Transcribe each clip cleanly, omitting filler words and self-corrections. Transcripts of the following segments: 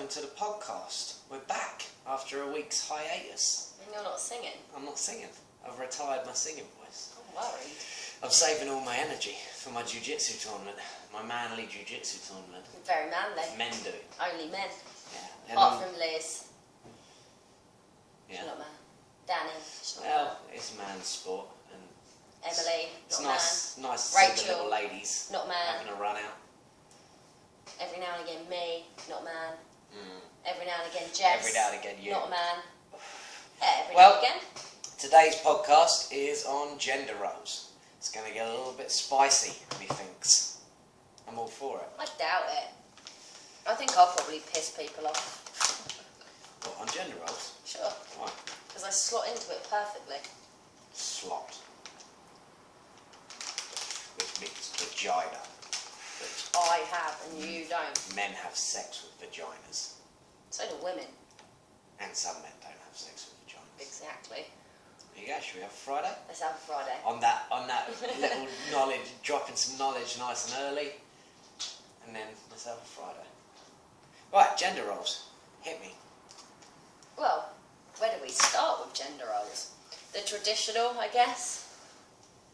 welcome to the podcast. We're back after a week's hiatus. And you're not singing? I'm not singing. I've retired my singing voice. I'm worried. I'm saving all my energy for my jiu-jitsu tournament, my manly jiu-jitsu tournament. Very manly. Men do. Only men. Yeah. Apart from Liz. Yeah. She's not man. Danny. She's not Well, man. it's a man's sport, and Emily. it's Not nice to see Rachel, the little ladies not man. having a run out. Every now and again, me. Not man. Mm. Every now and again, Jess. Every now and again, you. Not a man. Yeah, every Well, now and again. Today's podcast is on gender roles. It's going to get a little bit spicy, methinks. I'm all for it. I doubt it. I think I'll probably piss people off. What, on gender roles? Sure. Why? Because I slot into it perfectly. Slot. Which means vagina. But I have and you don't. men have sex with vaginas. So do women. And some men don't have sex with vaginas. Exactly. There you go, should we have a Friday? Let's have a Friday. On that little knowledge, dropping some knowledge nice and early. And then let's have a Friday. Right, gender roles. Hit me. Well, where do we start with gender roles? The traditional, I guess.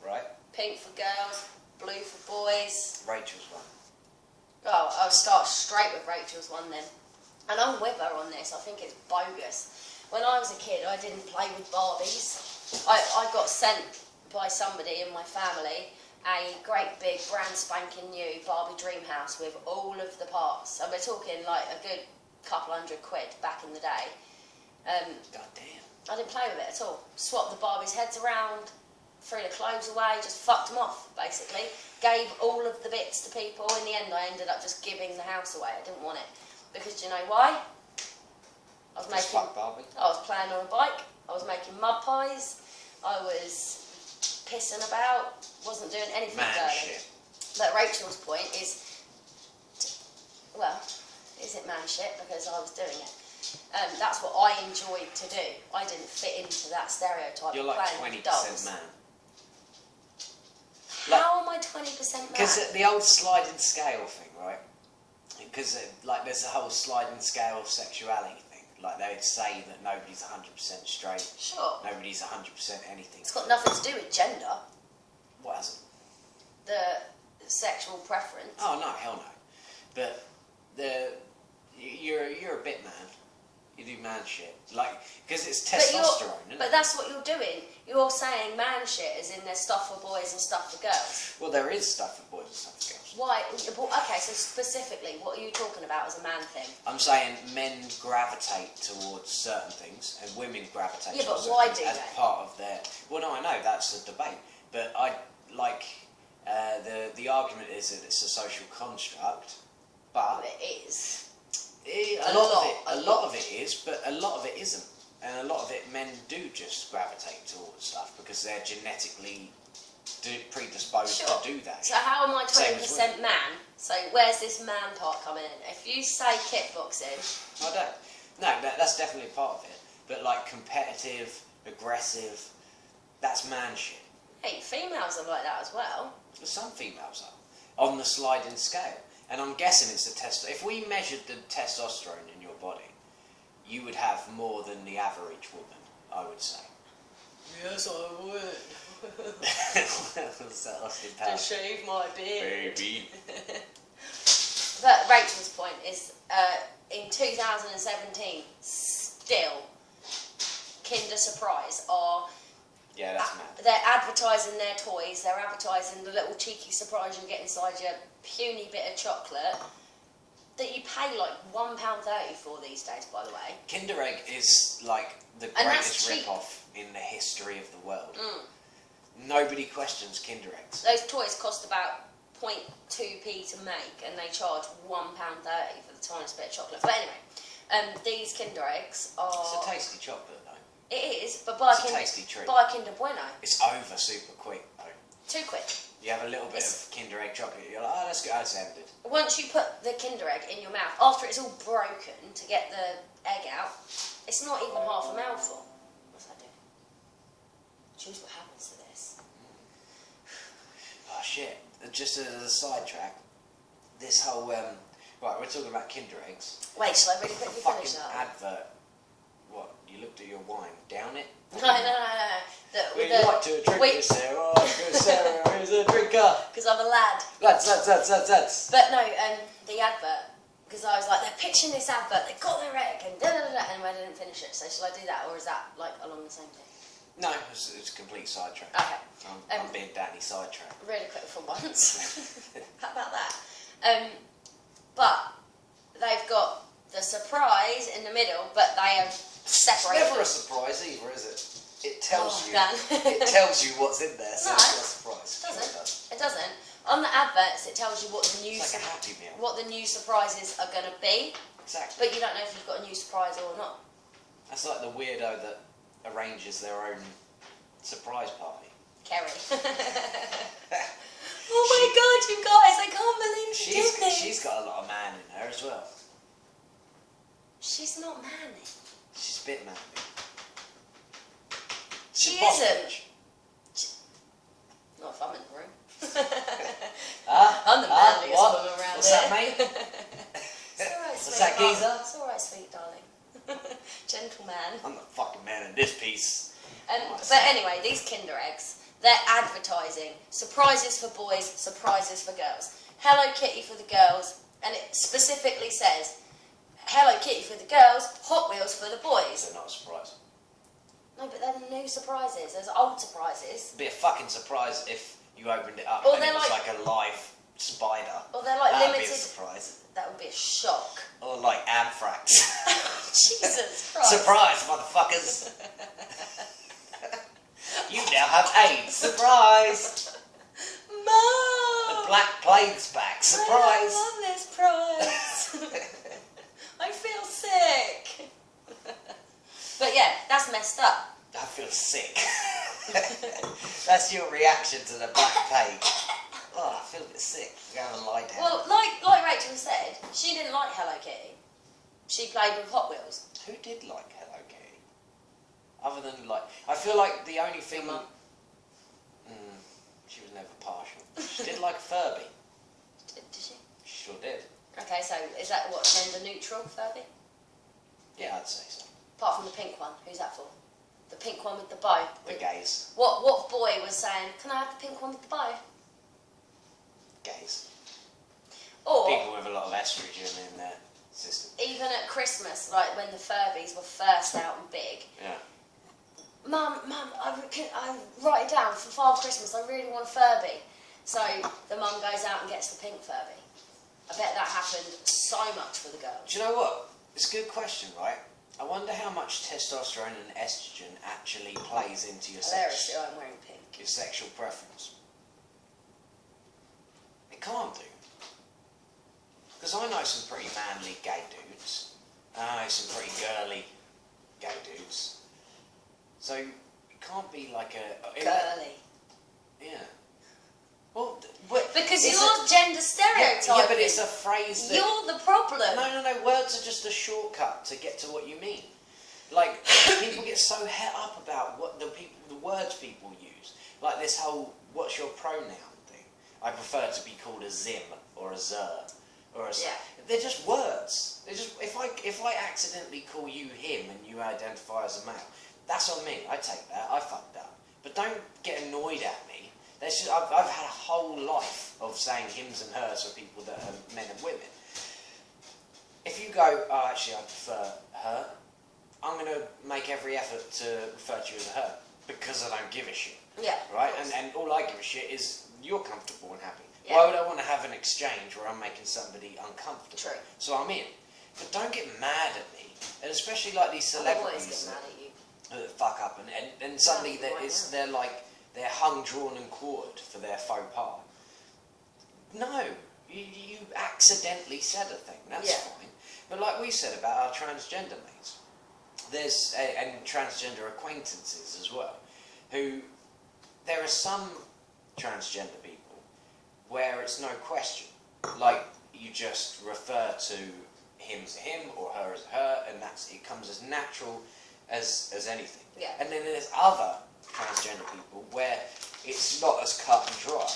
Right? Pink for girls, blue for boys. Rachel's one. Oh, I'll start straight with Rachel's one then. And I'm with her on this. I think it's bogus. When I was a kid, I didn't play with Barbies. I got sent by somebody in my family a great big brand spanking new Barbie dream house with all of the parts. And we're talking like a good couple £100 back in the day. God damn. I didn't play with it at all. Swapped the Barbies' heads around, threw the clothes away, just fucked them off, basically. Gave all of the bits to people. In the end, I ended up just giving the house away. I didn't want it. Because do you know why? I was Fuck Barbie. I was playing on a bike. I was making mud pies. I was pissing about. Wasn't doing anything Man girly. shit. But Rachel's point is, well, is it man shit? Because I was doing it. That's what I enjoyed to do. I didn't fit into that stereotype. You're of like playing 20% with dolls. man. How am I 20% man? Because the old sliding scale thing, right? Because like there's a whole sliding scale of sexuality thing. Like they'd say that nobody's 100% straight. Sure. Nobody's 100% anything. It's got nothing to do with gender. What has it? The sexual preference. Oh no, hell no. But you're a bit man. You do man shit. Like, because it's testosterone, isn't But it? that's what you're doing. You're saying man shit as in there's stuff for boys and stuff for girls. Well, there is stuff for boys and stuff for girls. Why? Okay, so specifically, what are you talking about as a man thing? I'm saying men gravitate towards certain things and women gravitate Yeah, towards but why certain do things as they? part of their... Well, no, I know, that's the debate. But I like... the argument is that it's a social construct, but... It is. A lot of it is, but a lot of it isn't. And a lot of it, men do just gravitate towards stuff because they're genetically predisposed Sure. to do that. So how am I Same as 20% man? So where's this man part coming in? If you say kickboxing, I don't. No, that's definitely part of it. But like competitive, aggressive, that's man shit. hey, females are like that as well. Some females are on the sliding scale, and I'm guessing it's the testosterone. If we measured the testosterone in your body, you would have more than the average woman, I would say. Yes, I would. What's that Austin To Powers? shave my beard. Baby. But Rachel's point is, in 2017, still, Kinder Surprise are... Yeah, that's mad. They're advertising their toys, they're advertising the little cheeky surprise you get inside your puny bit of chocolate that you pay like £1.30 for these days, by the way. Kinder Egg is like the And that's greatest cheap. rip-off in the history of the world. Mm. Nobody questions Kinder Eggs. Those toys cost about 0.2p to make and they charge £1.30 for the tiniest bit of chocolate. But anyway, these Kinder Eggs are... It's a tasty chocolate, though. It is, but buy It's a tasty treat. buy a Kinder Bueno. It's over super quick, though. £2. You have a little bit of Kinder Egg chocolate, you're like, oh, that's good, that's ended. Once you put the Kinder Egg in your mouth, after it's all broken to get the egg out, it's not even half a mouthful. What's that do? Choose what happens to this. Oh, shit. Just as a sidetrack, this whole Right, we're talking about Kinder Eggs. Wait, shall I really quickly finish Fucking that? advert. What? You looked at your wine. Down it? No. We'd like to drink this, Sarah. Because Sarah is a drinker. Because I'm a lad. Lads. But no, the advert. Because I was like, they're pitching this advert, they got their egg, and da-da-da-da, and I didn't finish it. So shall I do that, or is that like along the same thing? No, it's a complete sidetrack. Okay. I'm being Danny sidetracked. Really quick for once. How about that? But they've got the surprise in the middle, but they have separated. It's never a surprise either, is it? It tells you. Dan. It tells you what's in there, so No, it's not a surprise. It doesn't. Does. It doesn't. On the adverts, it tells you what the new It's like a Happy Meal. what the new surprises are going to be, Exactly. but you don't know if you've got a new surprise or not. That's like the weirdo that arranges their own surprise party. Kerry. Oh my God, you guys! I can't believe she did this. She's got a lot of man in her as well. She's not manly. She's a bit manly. She She's boss isn't. bitch. Not if I'm in the room. Huh? I'm the manliest What? woman around What's here. that, mate? It's alright, What's sweet that, darling. geezer? It's alright, sweet darling. Gentleman. I'm the fucking man in this piece. But anyway, these Kinder Eggs, they're advertising. Surprises for boys, surprises for girls. Hello Kitty for the girls, and it specifically says, Hello Kitty for the girls, Hot Wheels for the boys. They're not a surprise. No, but they're the new surprises. There's old surprises. It'd be a fucking surprise if you opened it up Or and they're it was like- like a live spider. Or they're like That'd be a limited. surprise. That would be a shock. Or like anthrax. Jesus Christ. Surprise, motherfuckers! You now have AIDS. Surprise! Mom! The Black Plague's back. Surprise! I don't want this prize. I feel sick. But yeah, that's messed up. I feel sick. That's your reaction to the Black Plague. Oh, I feel a bit sick. Go and lie down. Well, like Rachel said, she didn't like Hello Kitty. She played with Hot Wheels. Who did like Hello Kitty? Other than like, I feel like the only thing. Your mum. She was never partial. She did like Furby. Did she? She sure did. Okay, so is that what, gender neutral, Furby? Yeah, I'd say so. Apart from the pink one, who's that for? The pink one with the bow. The gays. What boy was saying, can I have the pink one with the bow? Gays. Or People with a lot of estrogen in their system. even at Christmas, like when the Furbies were first out and big. Yeah. Mum, I write it down for Father Christmas. I really want a Furby. So the mum goes out and gets the pink Furby. I bet that happened so much for the girls. Do you know what? It's a good question, right? I wonder how much testosterone and estrogen actually plays into your Hilariously, I'm wearing pink. your sexual preference. It can't do. Because I know some pretty manly gay dudes. And I know some pretty girly gay dudes. So it can't be like a... Girly. Yeah. Well, Because it's you're gender stereotyping. Yeah, but it's a phrase that... You're the problem. No. Words are just a shortcut to get to what you mean. Like, people get so het up about what the words people use. Like this whole, what's your pronoun thing. I prefer to be called a zim or a zer or a... Yeah. They're just words. They're just, if I accidentally call you him and you identify as a male, that's on me. I take that. I fucked up. But don't get annoyed at me. I've had a whole life of saying hims and hers for people that are men and women. If you go, oh, actually, I prefer her, I'm going to make every effort to refer to you as a her because I don't give a shit. Yeah. Right? And all I give a shit is you're comfortable and happy. Yeah. Why would I want to have an exchange where I'm making somebody uncomfortable? True. So I'm in. But don't get mad at me. And especially like these I always celebrities get mad at you. that fuck up and suddenly Yeah, right, they're hung, drawn and quartered for their faux pas. No. You accidentally said a thing. That's Yeah. fine. But like we said about our transgender mates, there's and transgender acquaintances as well, who there are some transgender people where it's no question, like you just refer to him as a him or her as a her, and it comes as natural as anything. Yeah. And then there's other transgender people where it's not as cut and dry,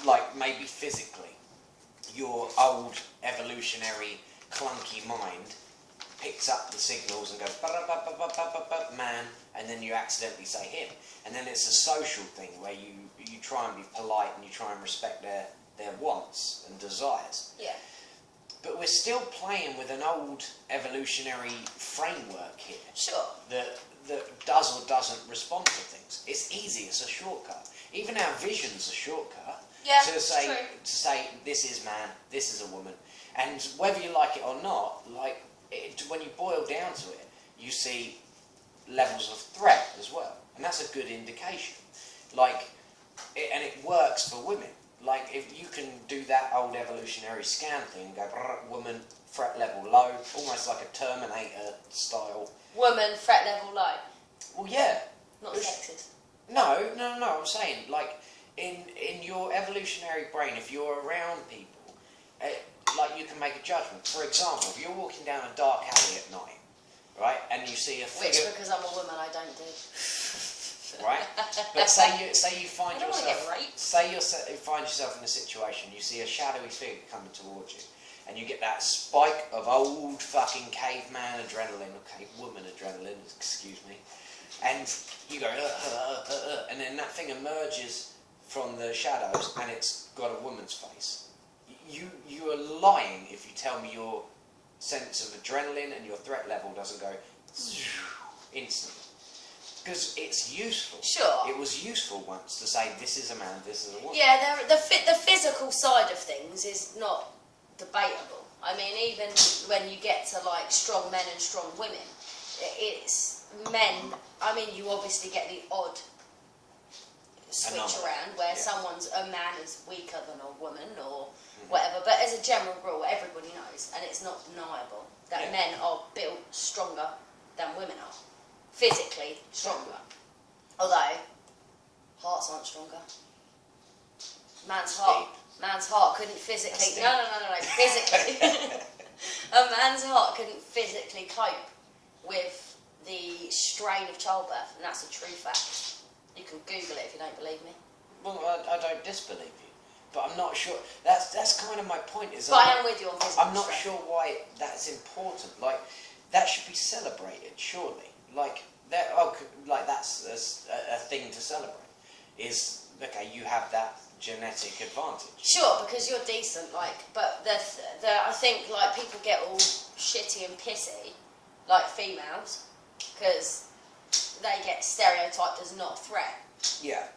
like maybe physically. your old evolutionary clunky mind picks up the signals and goes man, and then you accidentally say him, and then it's a social thing where you try and be polite and you try and respect their wants and desires. Yeah. But we're still playing with an old evolutionary framework here. Sure. That does or doesn't respond to things. It's easy. It's a shortcut. Even our vision's a shortcut. Yeah, To say this is man, this is a woman, and whether you like it or not, like when you boil down to it, you see levels of threat as well, and that's a good indication. And it works for women. Like, if you can do that old evolutionary scan thing and go, woman, threat level low, almost like a Terminator style. Woman, threat level low. Well, yeah. Not sexist. No, I'm saying, like, in your evolutionary brain, if you're around people, like, you can make a judgment. For example, if you're walking down a dark alley at night, right, and you see a figure... Which, because I'm a woman, I don't do. Right? But say you find I don't want to yourself... get raped. Say you find yourself in a situation, you see a shadowy figure coming towards you, and you get that spike of old fucking caveman adrenaline, or cavewoman adrenaline, excuse me, and you go, and then that thing emerges from the shadows, and it's got a woman's face. You are lying if you tell me your sense of adrenaline and your threat level doesn't go instantly. Because it's useful. Sure. It was useful once to say this is a man, this is a woman. Yeah, the physical side of things is not debatable. I mean, even when you get to like strong men and strong women, it's men. I mean, you obviously get the odd switch around where a man is weaker than a woman or whatever. But as a general rule, everybody knows, and it's not deniable, that men are built stronger than women are. Physically stronger. Although, hearts aren't stronger. Man's heart couldn't physically... No, physically. A man's heart couldn't physically cope with the strain of childbirth, and that's a true fact. You can Google it if you don't believe me. Well, I don't disbelieve you, but I'm not sure. That's kind of my point. But I am with you on physical I'm not strength. sure why that's important. Like, that should be celebrated, surely. Like that. Like that's a thing to celebrate. Is okay. You have that genetic advantage. Sure, because you're decent. But I think like people get all shitty and pissy, like females, because they get stereotyped as not a threat. Yeah.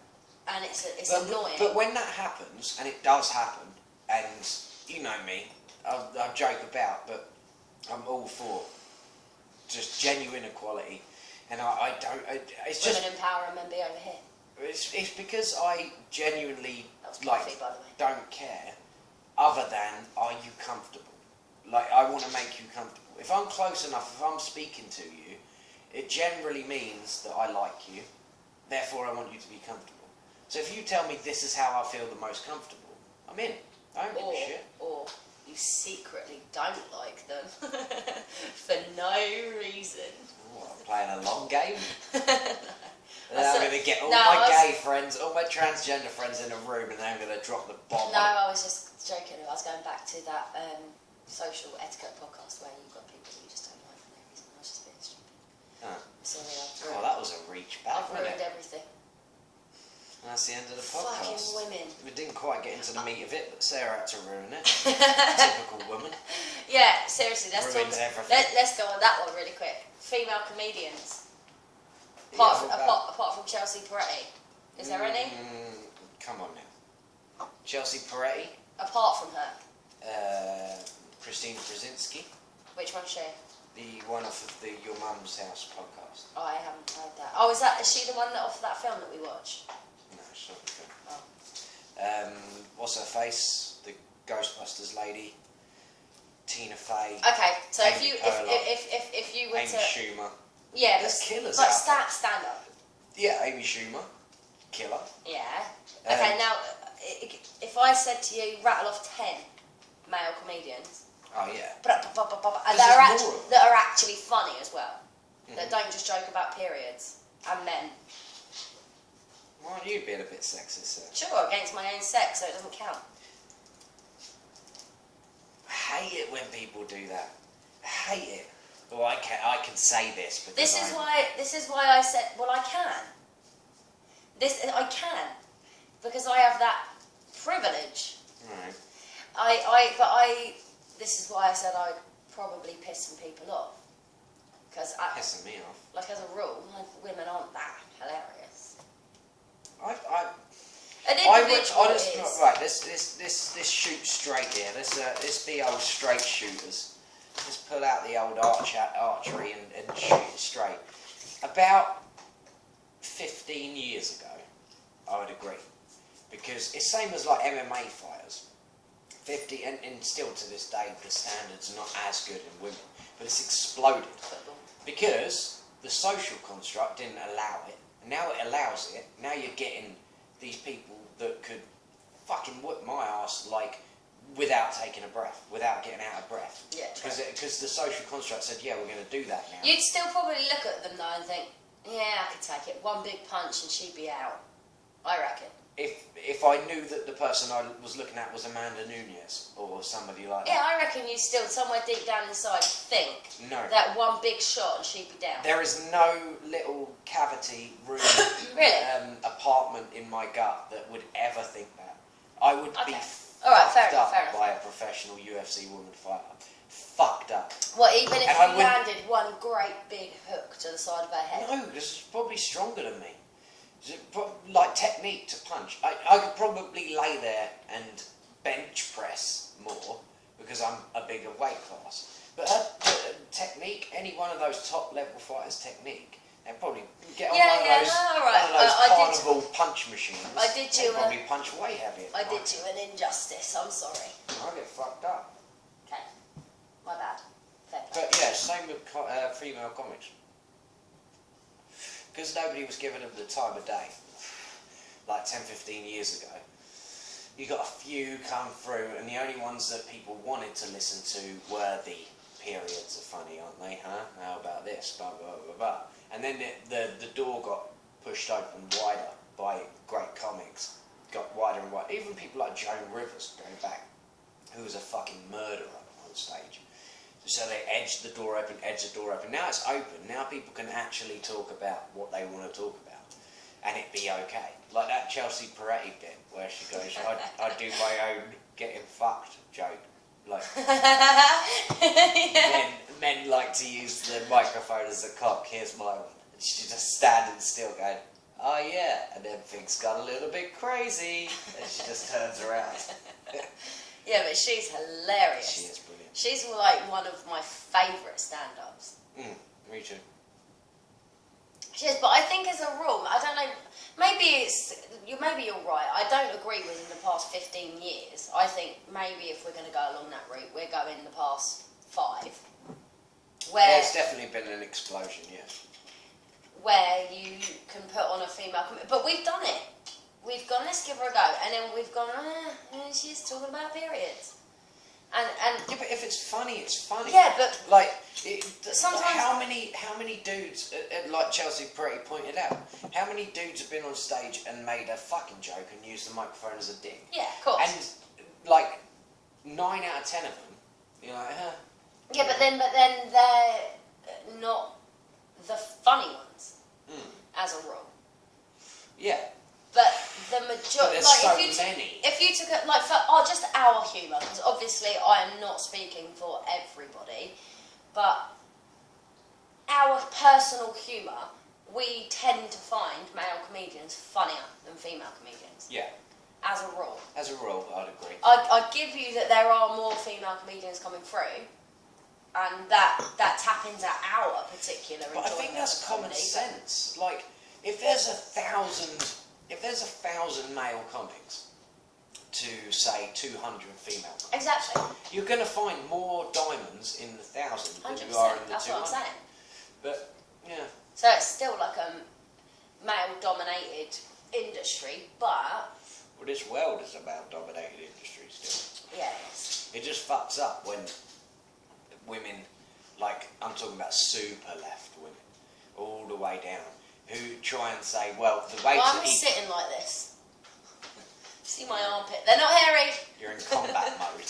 And it's annoying. But when that happens, and it does happen, and you know me, I joke about, but I'm all for just genuine equality, and I don't. It's just women empower and men be over here. It's because I genuinely coffee, by the way. don't care, other than are you comfortable? Like, I want to make you comfortable. If I'm close enough, if I'm speaking to you, it generally means that I like you. Therefore, I want you to be comfortable. So if you tell me this is how I feel the most comfortable, I'm in. I don't give a shit. Or you secretly don't like them for no reason. Oh, I'm playing a long game. No. I'm going to get all my gay friends, all my transgender friends in a room, and then I'm going to drop the bomb. No, I was just joking. I was going back to that social etiquette podcast where you've got people that you just don't like for no reason. I was just being stupid. Oh. Sorry, Oh, that was a reach back, I've wasn't ruined it? everything. That's the end of the podcast. Fucking women. We didn't quite get into the meat of it, but Sarah had to ruin it. Typical woman. Yeah, seriously, let's Ruins go on that one really quick. Female comedians. Apart from Chelsea Peretti. Is there any? Come on now. Chelsea Peretti. Apart from her. Christina Krasinski. Which one's she? The one off of the Your Mum's House podcast. Oh, I haven't heard that. Oh, is she the one off that film that we watched? No, it's not the film. Oh. What's her face? The Ghostbusters lady. Tina Fey. Okay, so Amy if you were Amy to Schumer. yeah, There's killers like out stand up. Yeah, Amy Schumer. Killer. Yeah. Okay, now if I said to you, rattle off 10 male comedians. Oh yeah. That are actually funny as well. That don't just joke about periods and men. Why aren't you being a bit sexist, sir? Sure, against my own sex, so it doesn't count. hate it when people do that. I hate it. Well, I can say this because This is why I said, well, I can. I can because I have that privilege. Right. This is why I said I'd probably piss some people off. Because Pissing me off. like as a rule, women aren't that hilarious. An I would individual honestly is. right. Let's shoot straight here. Let's be old straight shooters. Let's pull out the old archery and shoot it straight. About 15 years ago, I would agree, because it's same as like MMA fighters. 50 and still to this day the standards are not as good in women, but it's exploded because the social construct didn't allow it. And now it allows it. Now you're getting these people that could fucking whip my ass like without taking a breath, without getting out of breath. Yeah, because the social construct said, yeah, we're going to do that now. You'd still probably look at them though and think, yeah, I could take it. One big punch and she'd be out. I reckon. If I knew that the person I was looking at was Amanda Nunes or somebody like Yeah, that. I reckon you still, somewhere deep down inside, think No. that one big shot and she'd be down. There is no little cavity room Really? apartment in my gut that would ever think that. I would be Alright, fair fucked enough, up fair enough. by a professional UFC woman fighter. Fucked up. Well, even if And I you wouldn't- landed one great big hook to the side of her head. No, this is probably stronger than me. Like technique to punch. I could probably lay there and bench press more because I'm a bigger weight class. But her technique, any one of those top level fighters' technique, they'd probably get on one of those carnival punch machines. They'd probably punch way heavier. I did you an injustice, I'm sorry. I get fucked up. Okay, my bad. Fair play. But yeah, same with female comics. Because nobody was giving them the time of day, like 10, 15 years ago. You got a few come through, and the only ones that people wanted to listen to were the periods are funny, aren't they? Huh? How about this? Blah, blah, blah, blah. And then the door got pushed open wider by great comics. Got wider and wider. Even people like Joan Rivers, going back, who was a fucking murderer on stage. So they edged the door open, Now it's open. Now people can actually talk about what they want to talk about. And it be okay. Like that Chelsea Peretti bit where she goes, I do my own getting fucked joke. Like, men like to use the microphone as a cock. Here's my one. And she's just standing still going, oh yeah. And then things got a little bit crazy. And she just turns around. Yeah, but she's hilarious. She is brilliant. She's like one of my favourite stand-ups. Me too. She is, but I think as a rule, I don't know, maybe you're right. I don't agree with in the past 15 years. I think maybe if we're going to go along that route, we're going the past 5. Where, Yeah, it's definitely been an explosion, yes. where you can put on a female but we've done it. We've gone, let's give her a go. And then we've gone, she's talking about periods. And Yeah, but if it's funny, it's funny. yeah, but Like, sometimes how many dudes, like Chelsea Peretti pointed out, how many dudes have been on stage and made a fucking joke and used the microphone as a dick? yeah, of course. And like 9 out of 10 of them, you're like, huh? Yeah, but then they're not the funny ones, as a rule. Yeah. But the majority, There's like so if many. you took it, like for just our humour, because obviously I am not speaking for everybody, but our personal humour, we tend to find male comedians funnier than female comedians, Yeah. as a rule. As a rule, I'd agree. I give you that there are more female comedians coming through, and that tap into our particular But I enjoyment think that's of common comedy. sense. Like, if there's 1,000 male comics to say 200 female comics, Exactly. you're going to find more diamonds in the 1,000 than 100%. you are in the That's 200. what I'm saying. But yeah, So it's still like a male-dominated industry, but well, this world is a male-dominated industry still. yeah, it is. It just fucks up when women, like I'm talking about super left women, all the way down, who try and say, well, the way Well, to I'm eat. sitting like this. See my armpit? They're not hairy. You're in combat mode.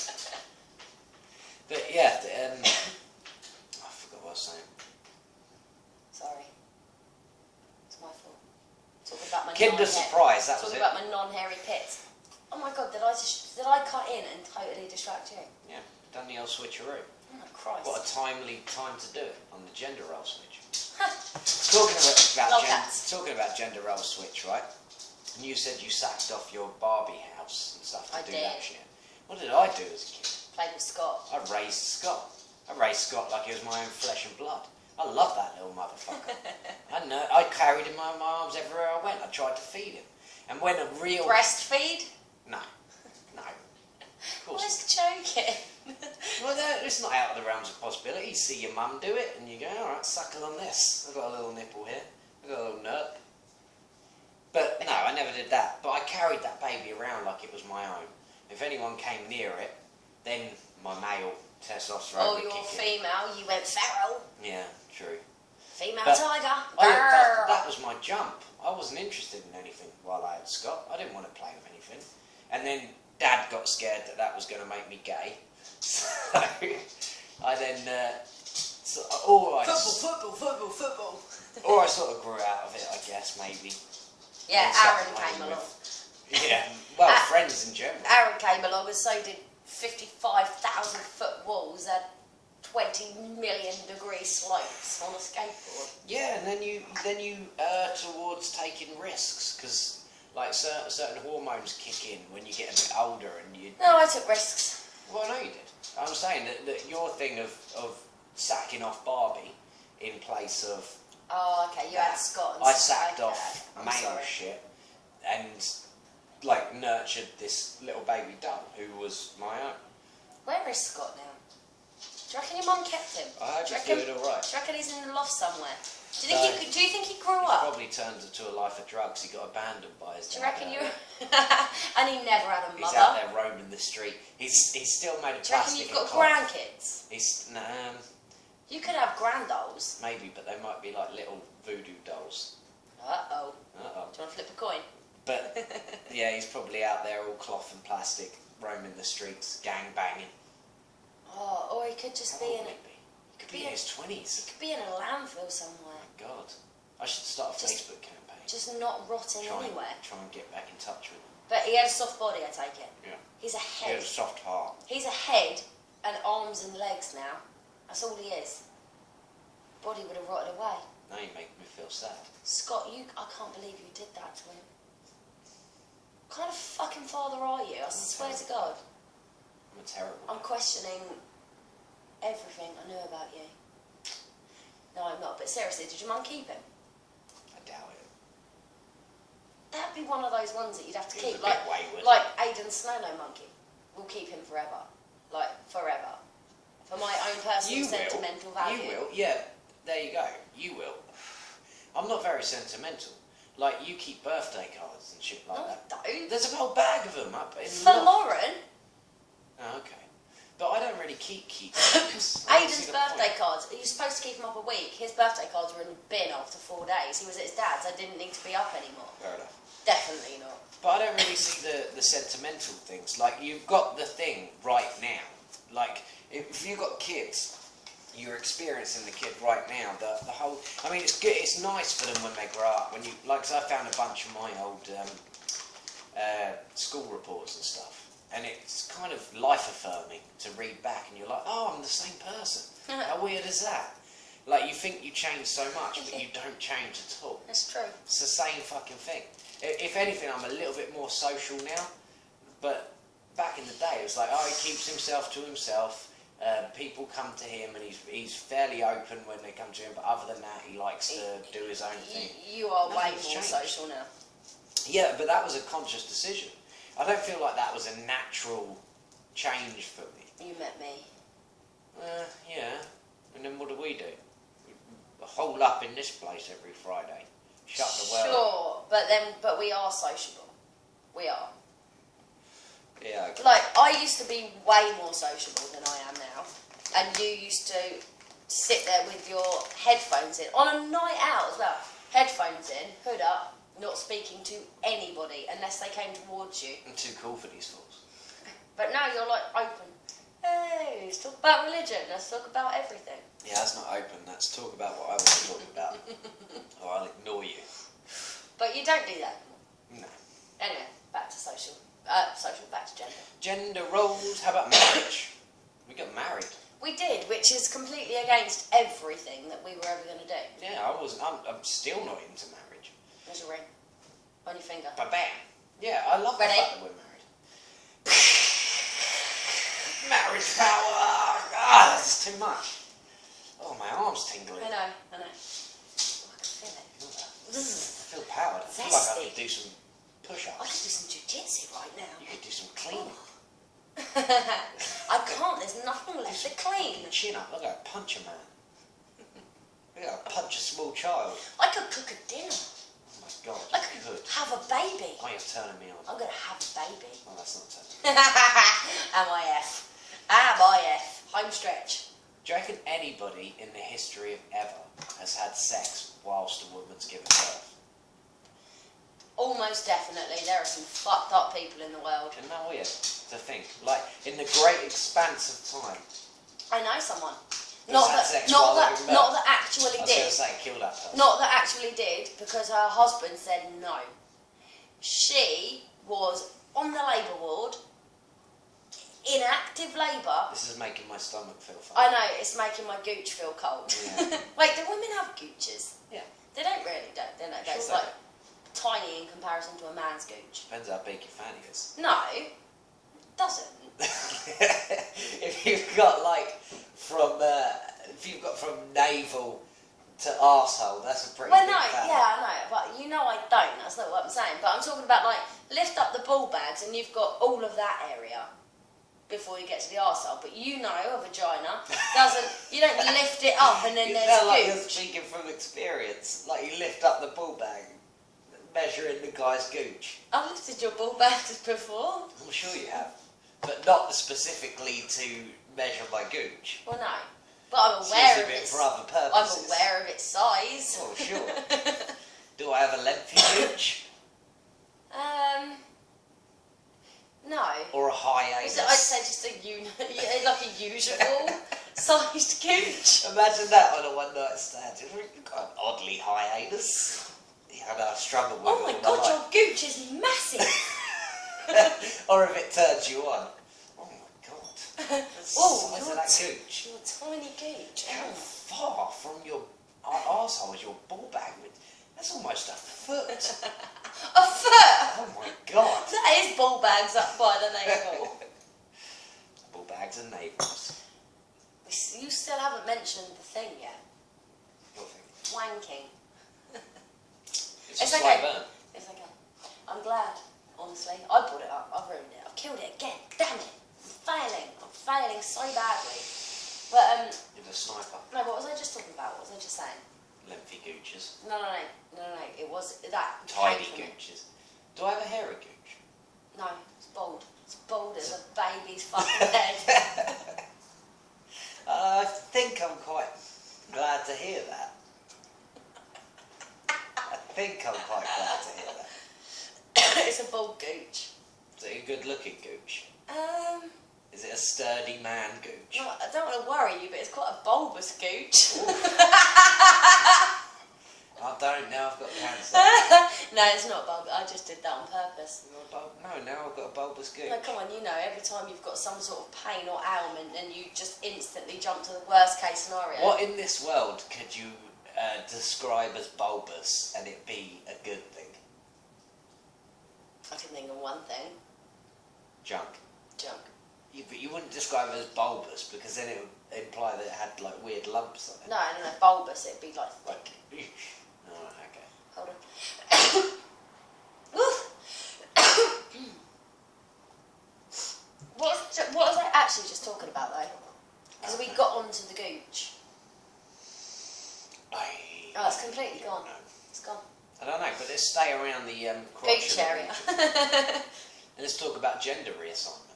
Kinder Surprise, that was Talking it. about my non-hairy pits. Oh my god, did I cut in and totally distract you? Yeah, done the old switcheroo. Oh my Christ. What a timely time to do it on the gender role switch. Love cats. Talking about gender role switch, right? And you said you sacked off your Barbie house and stuff to I do did. that shit. What did I do as a kid? Played with Scott. I raised Scott. I raised Scott like he was my own flesh and blood. I love that little motherfucker. I carried him in my arms everywhere I went. I tried to feed him. And when a real... Breastfeed? No. Of course I was joking. Well, it's not out of the realms of possibility. You see your mum do it, and you go, alright, suckle on this. I've got a little nipple here. I've got a little nerp. But no, I never did that. But I carried that baby around like it was my own. If anyone came near it, then my male testosterone would you're kick in. female, you went feral. Yeah, true. Female But tiger. That was my jump. I wasn't interested in anything while I had Scott. I didn't want to play with anything. And then Dad got scared that was going to make me gay. So I then... Football. Or I sort of grew out of it, I guess, maybe. Yeah, And started Aaron playing came along. Yeah, well, friends in general. Aaron came along and so did 55,000 foot walls at 20 million degree slopes on a skateboard. Yeah, and then you towards taking risks, because like certain hormones kick in when you get a bit older and you... No, I took risks. Well, I know you did. I'm saying that your thing of sacking off Barbie in place of... Oh, okay, you had Scott and I sacked okay. off I'm male sorry. shit and like nurtured this little baby doll who was my own. Where is Scott now? Do you reckon your mum kept him? I hope do you he's reckon, doing alright. Do you reckon he's in the loft somewhere? Do you No. think he grew He up? probably turned into a life of drugs. He got abandoned by his Do you dad. reckon you? And he never had a He's mother. out there roaming the street. He's still made of Do you reckon plastic. you've got and cloth. grandkids? He's You could have granddolls. maybe, but they might be like little voodoo dolls. Uh-oh. Uh oh. Do you want to flip a coin? But yeah, he's probably out there all cloth and plastic, roaming the streets, gang banging. Oh, or he could just How be old in would a, he be? He could be in his 20s. he could be in a landfill somewhere, God, I should start a Just- Facebook campaign. just not rotting anywhere. Try and get back in touch with him. But he had a soft body, I take it. Yeah. He's a He had head. a soft heart. He's a head and arms and legs now. That's all he is. Body would have rotted away. Now you make me feel sad. Scott, I can't believe you did that to him. What kind of fucking father are you? I swear to God. I'm a terrible. I'm questioning everything I knew about you. No, I'm not. But seriously, did your mum keep him? I doubt it. That'd be one of those ones that you'd have to He was keep. a bit wayward. Like Aidan Snow Monkey. We'll keep him forever. Like, forever. For my own personal You sentimental will. value. You will. Yeah. There you go. You will. I'm not very sentimental. Like you keep birthday cards and shit like No, that. I don't. There's a whole bag of them up in For the loft. Lauren, Oh, okay. But I don't really keep cards. I don't see Aidan's the birthday point. cards, you're supposed to keep them up a week. His birthday cards were in the bin after 4 days. He was at his dad's. I didn't need to be up anymore. Fair enough. Definitely not. But I don't really see the sentimental things. Like, you've got the thing right now. Like, if you've got kids, you're experiencing the kid right now. The whole... I mean, it's good. It's nice for them when they grow up. When you... Like, 'cause I found a bunch of my old school reports and stuff. And it's kind of life-affirming to read back. And you're like, oh, I'm the same person. How weird is that? Like, you think you change so much, but you don't change at all. That's true. It's the same fucking thing. If anything, I'm a little bit more social now. But back in the day, it was like, oh, he keeps himself to himself. People come to him, and he's fairly open when they come to him. But other than that, he likes to do his own thing. You are way Nothing's more changed. social now. Yeah, but that was a conscious decision. I don't feel like that was a natural change for me. You met me. Yeah. And then what do? We hole up in this place every Friday. Shut the world. Sure, but we are sociable. We are. Yeah. Okay. Like, I used to be way more sociable than I am now. And you used to sit there with your headphones in. On a night out as well. Headphones in, hood up, not speaking to anybody unless they came towards you. I'm too cool for these fools. But now you're like open. Hey, let's talk about religion. Let's talk about everything. Yeah, that's not open. That's talk about what I want to talk about. Or I'll ignore you. But you don't do that anymore. No. Anyway, back to social, back to gender. Gender roles. How about marriage? We got married. We did, which is completely against everything that we were ever going to do. Yeah, I wasn't. I'm still not into marriage. There's a ring on your finger. But bam. Yeah, I love Ready? the fact that we're married. Marriage power. Ah, this is too much. Oh, my arm's tingling. I know. Oh, I can feel it. Feel that? Zzz. I feel powered. I feel like I Zesty. could do some I push-ups. could do some jiu-jitsu right now. You could do some cleaning. I can't, there's nothing left to clean. Chin up. Look at punch a man. Look at punch a small child. I could cook a dinner. Oh my god, I you could could. have a baby. Oh, you're turning me on. I'm going to have a baby. Oh, that's not turning. M-I-F. M-I-F. Home stretch. Do you reckon anybody in the history of ever has had sex whilst a woman's given birth? Almost definitely. There are some fucked up people in the world. Isn't that weird to think? Like, in the great expanse of time. I know someone. Who's Not had that, sex not while that, giving birth? not that actually I was going did. to say, kill that person. Not that actually did, because her husband said no. She was on the labour ward, in active labour. This is making my stomach feel fine. I know, it's making my gooch feel cold. Yeah. Wait, do women have gooches? Yeah. They don't really, don't they? Sure It's they like tiny in comparison to a man's gooch. Depends how big your fanny is. No, it doesn't. If you've got like if you've got from navel to arsehole, that's a pretty Well, big no, fanny. yeah, I know, but you know I don't. That's not what I'm saying. But I'm talking about like lift up the ball bags and you've got all of that area before you get to the arsehole. But you know a vagina doesn't. You don't lift it up and then You there's sound like you're gooch. speaking from experience. Like you lift up the ball bag, measuring the guy's gooch. I've lifted your ball bags before. I'm sure you have, but not specifically to measure my gooch. Well, no, but I'm It's aware used of a bit its. for other I'm purposes. aware of its size. Oh, sure. Do I have a lengthy gooch No. or a high I'd anus? say just like a usual sized gooch. Imagine that on a one-night stand. You've got an oddly high anus. Yeah, I struggle with Oh my it all god, life. your gooch is massive. Or if it turns you on. Oh my god. The Oh, size of your that gooch. Your tiny gooch. How Oh. far from your arsehole is your ball bag? That's almost a foot. A foot! Oh my god. That is ball bags up by the navel. Ball bags and navels. You still haven't mentioned the thing yet. What thing? Wanking. It's It's a okay. slow burn. It's okay. I'm glad, honestly. I brought it up. I've ruined it. I've killed it again. Damn it. I'm failing so badly. But, You're the sniper. no, what was I just talking about? What was I just saying? Lengthy gooches. No. It was that. Tidy came from it. gooches. Do I have a hairy gooch? No, it's bald. It's bald as a baby's fucking head. I think I'm quite glad to hear that. I think I'm quite glad to hear that. It's a bald gooch. Is it a good looking gooch? Um, Is it a sturdy man gooch? no, I don't want to worry you, but it's quite a bulbous gooch. I don't, now I've got cancer. No, it's not bulbous. I just did that on purpose. No, now I've got a bulbous gooch. No, come on, you know, every time you've got some sort of pain or ailment and you just instantly jump to the worst case scenario. What in this world could you describe as bulbous and it be a good thing? I can think of one thing. Junk. Junk. But you wouldn't describe it as bulbous because then it would imply that it had like weird lumps on it. No, bulbous, it'd be like thick. Like, oh, okay. Hold on. What was I actually just talking about though? Because we got onto the gooch. Oh, it's completely gone. No. It's gone. I don't know, but let's stay around the crotch Gooch of the area. region. And let's talk about gender reassignment.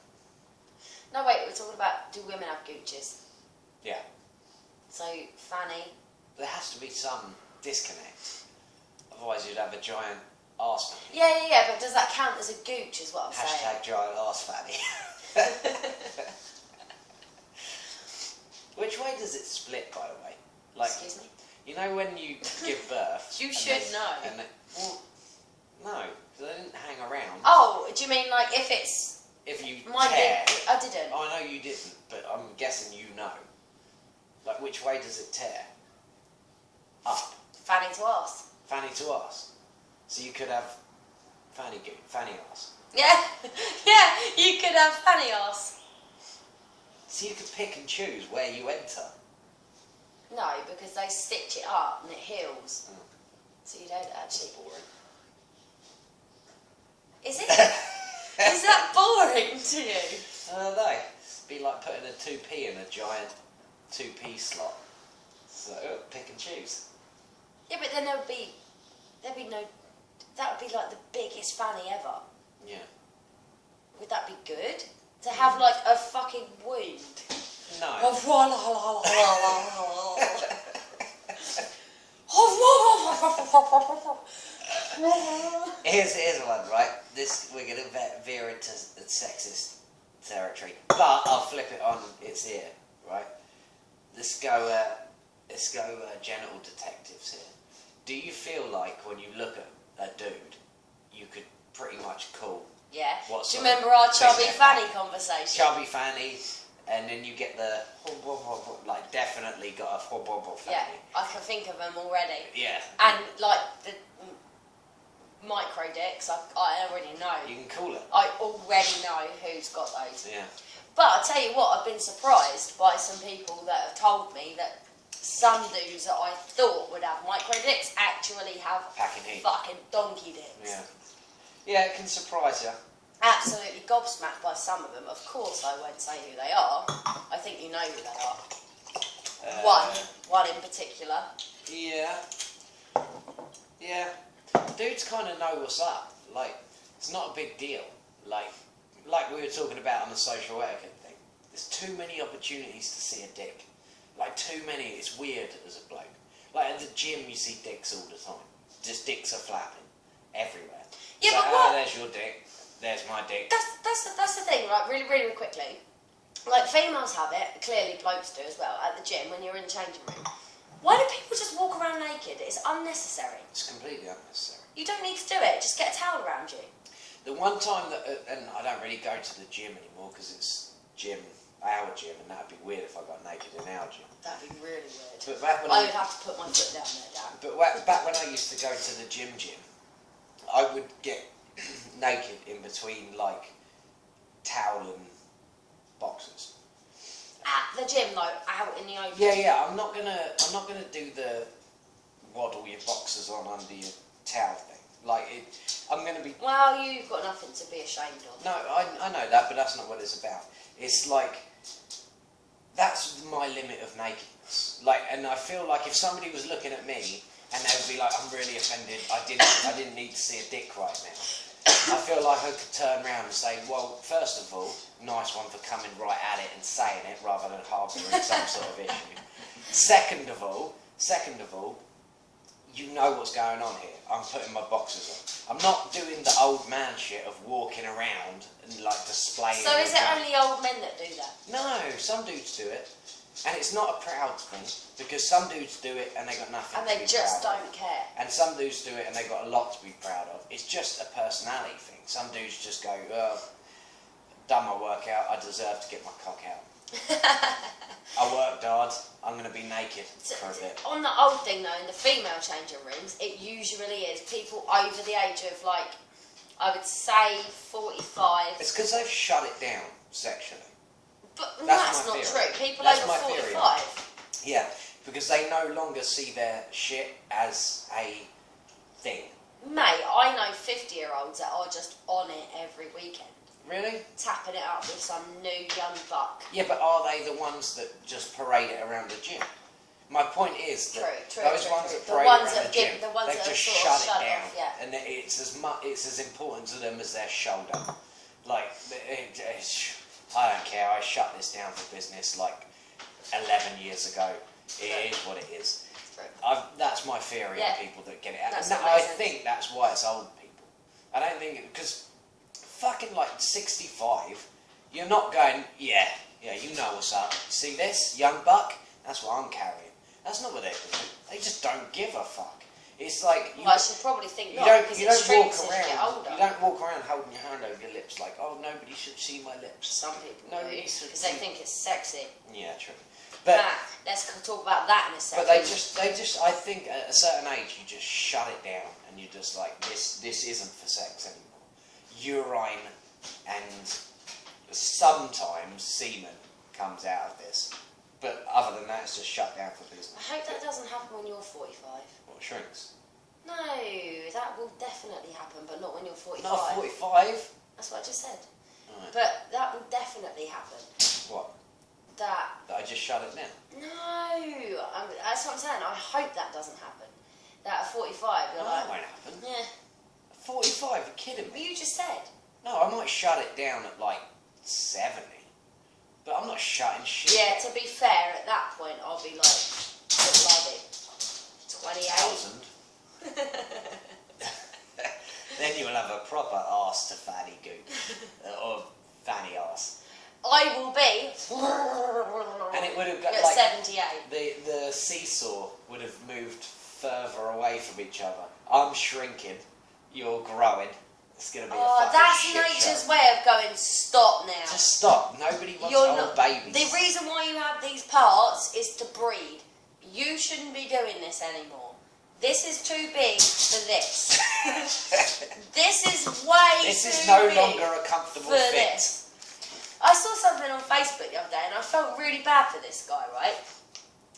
No, wait, we're talking about, do women have gooches? Yeah. So, Fanny. There has to be some disconnect. Otherwise you'd have a giant arse fanny. Yeah, but does that count as a gooch is what I'm saying? Hashtag giant arse fanny. Which way does it split, by the way? Like, Excuse me? you know when you give birth... You and should they- know. And they, well, no. So they didn't hang around. Oh, do you mean like if it's If you my tear... dick? I didn't. I know you didn't, but I'm guessing you know. Like, which way does it tear? Up. Fanny to ass. Fanny to ass. So you could have fanny ass. Yeah, yeah, you could have fanny ass. So you could pick and choose where you enter. No, because they stitch it up and it heals. Mm. So you don't actually... Boring. Is it? Is that boring to you? I don't know. It'd be like putting a 2p in a giant 2p slot. So, pick and choose. Yeah, but then there'd be no... That would be like the biggest fanny ever. Yeah. Would that be good? To have like a fucking wound? No. Here's one, right? We're gonna veer into sexist territory, but I'll flip it on its ear, right? Let's go genital detectives here. Do you feel like when you look at a dude, you could pretty much call Yeah. what Do you sort remember of our thing chubby they're fanny like? conversation? Chubby fanny, and then you get the like definitely got a fanny. Yeah, I can think of them already. Yeah. And like the micro dicks, I already know. You can call it. I already know who's got those. Yeah. But I tell you what, I've been surprised by some people that have told me that some dudes that I thought would have micro dicks actually have Packing heat. fucking donkey dicks. Yeah. Yeah, it can surprise you. Absolutely gobsmacked by some of them. Of course, I won't say who they are. I think you know who they are. One in particular. Yeah. Yeah. Dudes kind of know what's up. Like, it's not a big deal. Like we were talking about on the social etiquette thing. There's too many opportunities to see a dick. Like, too many. It's weird as a bloke. Like, at the gym, you see dicks all the time. Just dicks are flapping everywhere. Yeah, so, but what? there's your dick. There's my dick. That's the thing, right? Really, really quickly. Like, females have it. Clearly, blokes do as well. At the gym, when you're in the changing room. Why do people just walk around naked? It's unnecessary. It's completely unnecessary. You don't need to do it. Just get a towel around you. The one time that, and I don't really go to the gym anymore because it's our gym, and that'd be weird if I got naked in our gym. That'd be really weird. But back when I would have to put my foot down there, Dan. But back when I used to go to the gym, I would get naked in between like towel and boxers. At the gym, though, out in the open. Yeah. I'm not gonna do the waddle your boxers on under your towel thing. I'm gonna be. Well, you've got nothing to be ashamed of. No, I know that, but that's not what it's about. It's like that's my limit of nakedness. Like, and I feel like if somebody was looking at me and they would be like, "I'm really offended. I didn't need to see a dick right now." I feel like I could turn around and say, "Well, first of all, nice one for coming right at it and saying it rather than harbouring some sort of issue. Second of all, you know what's going on here. I'm putting my boxers on. I'm not doing the old man shit of walking around and like displaying. So is it only old men that do that? No, some dudes do it, and it's not a proud thing because some dudes do it and they got nothing. And to they be just proud of. don't care. And some dudes do it and they got a lot to be proud of. It's just a personality thing. Some dudes just go, "Oh, done my workout. I deserve to get my cock out. I worked hard. I'm going to be naked for a bit." On the old thing though, in the female changing rooms, it usually is people over the age of like, I would say 45. It's because they've shut it down sexually. But That's that's my not theory. true. People That's over my theory. 45. Yeah, because they no longer see their shit as a thing. Mate, I know 50-year-olds that are just on it every weekend. Really? Tapping it up with some new young buck. Yeah, but are they the ones that just parade it around the gym? My point is that True, those ones true. that The parade ones around that the gym, give- the ones they've that just sort of shut it shut down, off, yeah. and it's as important to them as their shoulder. Like, I don't care. I shut this down for business like 11 years ago. It is what it is. True. That's my theory Yeah. on people that get it. That's And what I makes sense. think that's why it's old people. I don't think because fucking like 65, you're not going, yeah, you know what's up. See this young buck? That's what I'm carrying. That's not what they're doing. They just don't give a fuck. It's like Well, I should probably think you not, don't because you it don't walk shrinks as you get around. older. You don't walk around holding your hand over your lips like, oh, nobody should see my lips. Some people do, Nobody should because they see. think it's sexy. Yeah, true. But Matt, let's talk about that in a second. but they just I think at a certain age you just shut it down and you're just like this isn't for sex anymore. Urine and sometimes semen comes out of this, but other than that it's just shut down for business. I hope that doesn't happen when you're 45. What, shrinks? No, that will definitely happen, but not when you're 45. Not 45. That's what I just said. Right. But that will definitely happen. What? That. That I just shut it down. No, that's what I'm saying. I hope that doesn't happen. That at 45, you're No, like, that won't happen. yeah. 45? You're kidding But me? you just said. No, I might shut it down at like 70, but I'm not shutting shit. Yeah, down. to be fair, at that point, I'll be like, bloody 28. 1,000. Then you'll have a proper arse to fanny goop. Or fanny arse. I will be. And it would have got at like 78. the seesaw would have moved further away from each other. I'm shrinking, you're growing. It's gonna be a Oh, fucking that's shit nature's show. way of going, stop now. Just stop. Nobody wants You're old not, babies. the reason why you have these parts is to breed. You shouldn't be doing this anymore. This is too big for this. This is way This too is no big longer a comfortable for fit. this. I saw something on Facebook the other day and I felt really bad for this guy, right?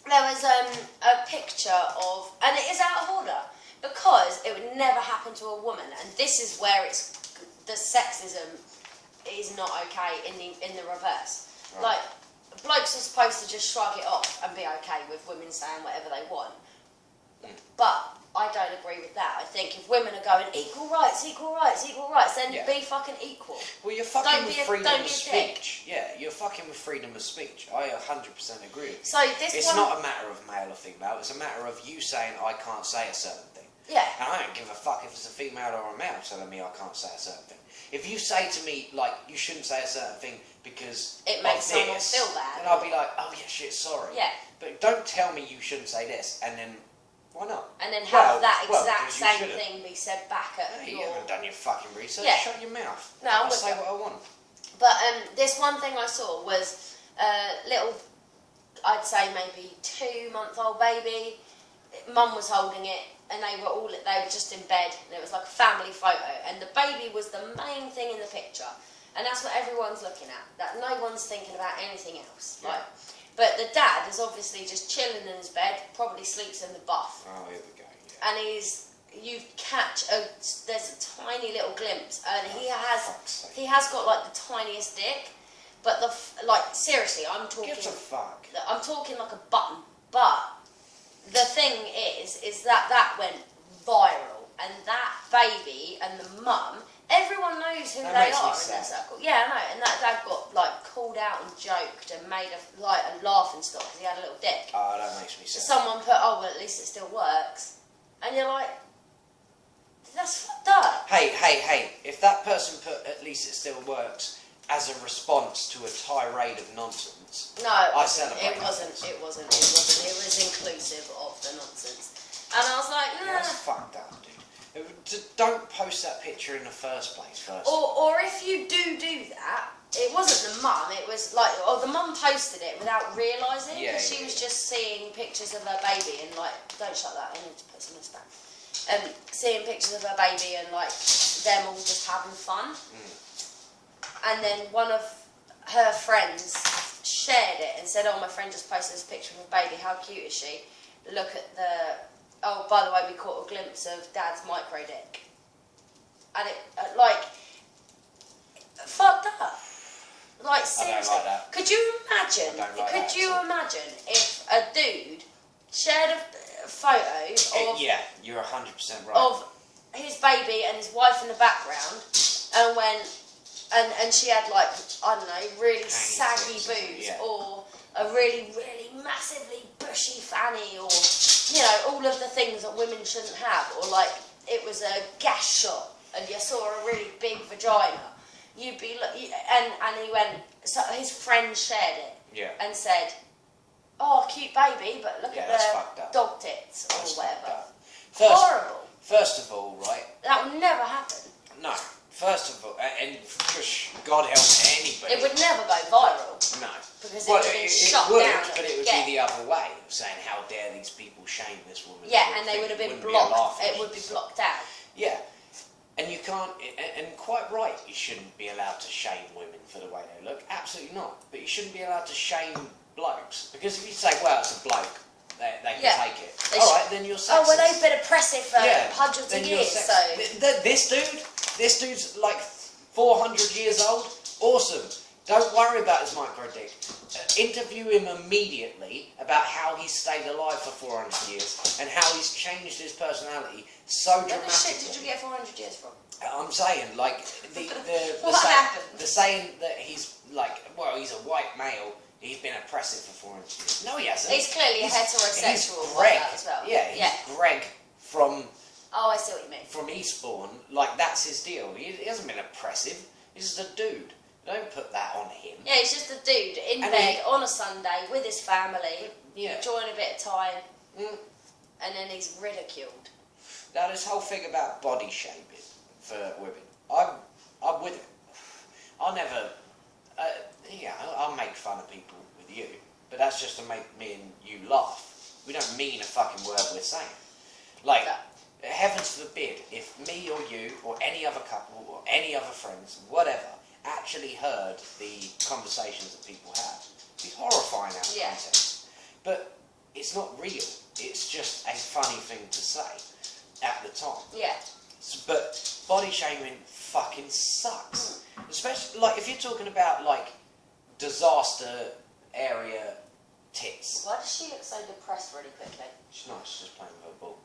There was a picture of, and it is out of order, because it would never happen to a woman, and this is where the sexism is not okay in the reverse. Right. Like, blokes are supposed to just shrug it off and be okay with women saying whatever they want. But I don't agree with that. I think if women are going equal rights, then Yeah. be fucking equal. Well, you're fucking Don't with be a- freedom don't of be a dick. speech. Yeah, you're fucking with freedom of speech. I 100% agree with you. So this It's one, not a matter of male or female. It's a matter of you saying I can't say a certain thing. yeah. And I don't give a fuck if it's a female or a male telling me I can't say a certain thing. If you say to me, like, you shouldn't say a certain thing because It makes of someone this, feel bad. then I'll be like, oh yeah, shit, sorry. Yeah. But don't tell me you shouldn't say this, and then, why not? And then have Well, that well, exact because you same shouldn't. thing be said back at Hey, you your... haven't done your fucking research. Yeah. Shut your mouth. No, I'm I'll with say you. what I want. But this one thing I saw was a little, I'd say maybe 2-month-old baby. Mum was holding it, and they were just in bed, and it was like a family photo, and the baby was the main thing in the picture, and that's what everyone's looking at. That no one's thinking about anything else. Yeah. Right? But the dad is obviously just chilling in his bed, probably sleeps in the bath, Oh, here we go. Yeah. and you catch there's a tiny little glimpse, and Fuck's sake. he has got like the tiniest dick, but like seriously, I'm talking. Gives a fuck. I'm talking like a button. But the thing is that went viral, and that baby and the mum, everyone knows who That they makes me are in sad. their circle. Yeah, I know. And that dad got like called out and joked and made a laughing stock because he had a little dick. Oh, that makes me sad. Someone put, oh well, at least it still works, and you're like, that's fucked up. Hey, if that person put at least it still works as a response to a tirade of nonsense, No, I celebrate it wasn't. that. It wasn't. It was inclusive of the nonsense, and I was like, nah. that's fucked up, dude. Don't post that picture in the first place, first. Or if you do that, it wasn't the mum. It was like, the mum posted it without realising Yeah, because she was just seeing pictures of her baby and like, don't shut that. I need to put some of this back. Seeing pictures of her baby and like them all just having fun. And then one of her friends shared it and said, oh, my friend just posted this picture of a baby, how cute is she? Look at oh, by the way, we caught a glimpse of Dad's micro dick. And it, fucked up. Like, seriously. like that. Could you imagine, I don't like that at all. imagine if a dude shared a photo of Yeah, you're 100% right. of his baby and his wife in the background, and and she had like, I don't know, really saggy tits, boobs, yeah. or a really massively bushy fanny, or you know, all of the things that women shouldn't have, or like it was a gas shot and you saw a really big vagina, you'd be and he went, so his friend shared it Yeah. and said, oh, cute baby, but look Yeah, at that's the fucked up. dog tits or That's whatever. fucked up. Horrible. First of all, right? That would never happen. No. First of all, and God help anybody. It would never go viral. No. Because it would have been shut would, down. But it would be the other way, saying how dare these people shame this woman. Yeah, and they would have been blocked. It would be blocked out. Yeah. And you can't, and quite right, you shouldn't be allowed to shame women for the way they look. Absolutely not. But you shouldn't be allowed to shame blokes. Because if you say, well, it's a bloke, they can take it. Alright, then you're sexist. Oh, well, they've been oppressive for hundreds of years, so... This dude's like 400 years old. Awesome. Don't worry about his micro dick. Interview him immediately about how he's stayed alive for 400 years and how he's changed his personality so dramatically. Where the shit did you get 400 years from? I'm saying, like, the saying that he's like, well, he's a white male, he's been oppressive for 400 years. No, he hasn't. He's clearly a heterosexual he's Greg, as well. Yeah, he's Greg from... Oh, I see what you mean. From Eastbourne, like, that's his deal. He hasn't been oppressive. He's just a dude. Don't put that on him. Yeah, he's just a dude in bed on a Sunday with his family, enjoying a bit of time, and then he's ridiculed. Now, this whole thing about body shaming for women, I'm with it. I'll never, I'll make fun of people with you, but that's just to make me and you laugh. We don't mean a fucking word we're saying. Like, heavens forbid, if me or you, or any other couple, or any other friends, whatever, actually heard the conversations that people have. It's horrifying out of context. But it's not real. It's just a funny thing to say at the time. Yeah. But body shaming fucking sucks. Especially, like, if you're talking about, like, disaster area tits. Why does she look so depressed really quickly? She's not, she's just playing with her ball.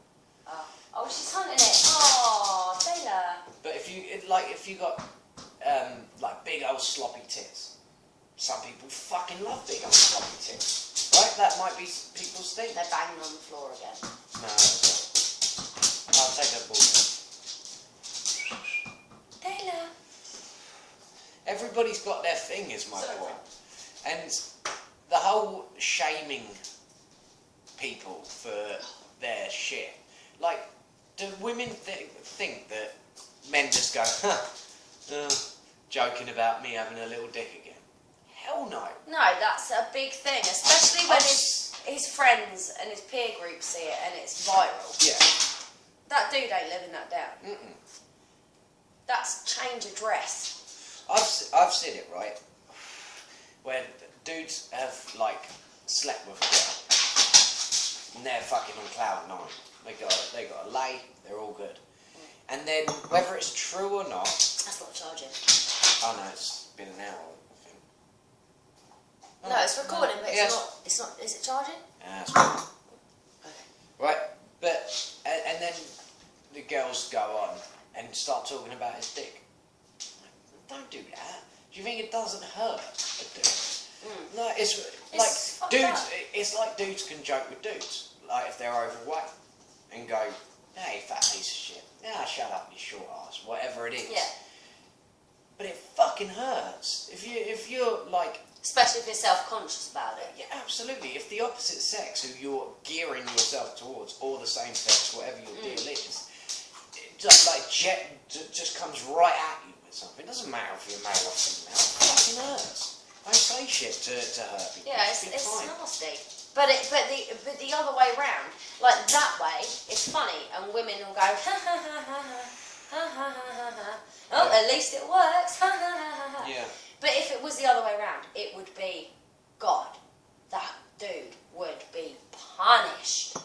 Oh, she's hunting it. Oh, Taylor. But if you got like big old sloppy tits, some people fucking love big old sloppy tits, right? That might be people's thing. They're banging on the floor again. No, I'll take that ball. Taylor. Everybody's got their thing, is my point. And the whole shaming people for their shit. Like, do women think that men just go, joking about me having a little dick again? Hell no. No, that's a big thing, especially when his friends and his peer group see it and it's viral. Yeah. That dude ain't living that down. That's change of dress. I've seen it, right? Where dudes have, like, slept with a girl and they're fucking on cloud 9. They got a lay, they're all good. And then, whether it's true or not... That's not charging. Oh no, it's been an hour, I think. No, it's recording, but it's not... Is it charging? Yeah, it's fine. Okay. Right, but... And then the girls go on and start talking about his dick. Don't do that. Do you think it doesn't hurt a dude? No, it's like... Dudes... It's like dudes can joke with dudes. Like, if they're overweight. And go, hey, fat piece of shit. Yeah, shut up, you short ass. Whatever it is. Yeah. But it fucking hurts. If you're like... Especially if you're self-conscious about it. Yeah, absolutely. If the opposite sex who you're gearing yourself towards, or the same sex, whatever your deal is, it just comes right at you with something. It doesn't matter if you're male or female. It fucking hurts. Don't say shit to hurt people. Yeah, it's nasty. But the other way round, like that way, it's funny, and women will go ha ha ha ha ha ha ha ha. Oh, at least it works. Ha ha ha ha. Yeah. But if it was the other way round, it would be, God, that dude would be punished,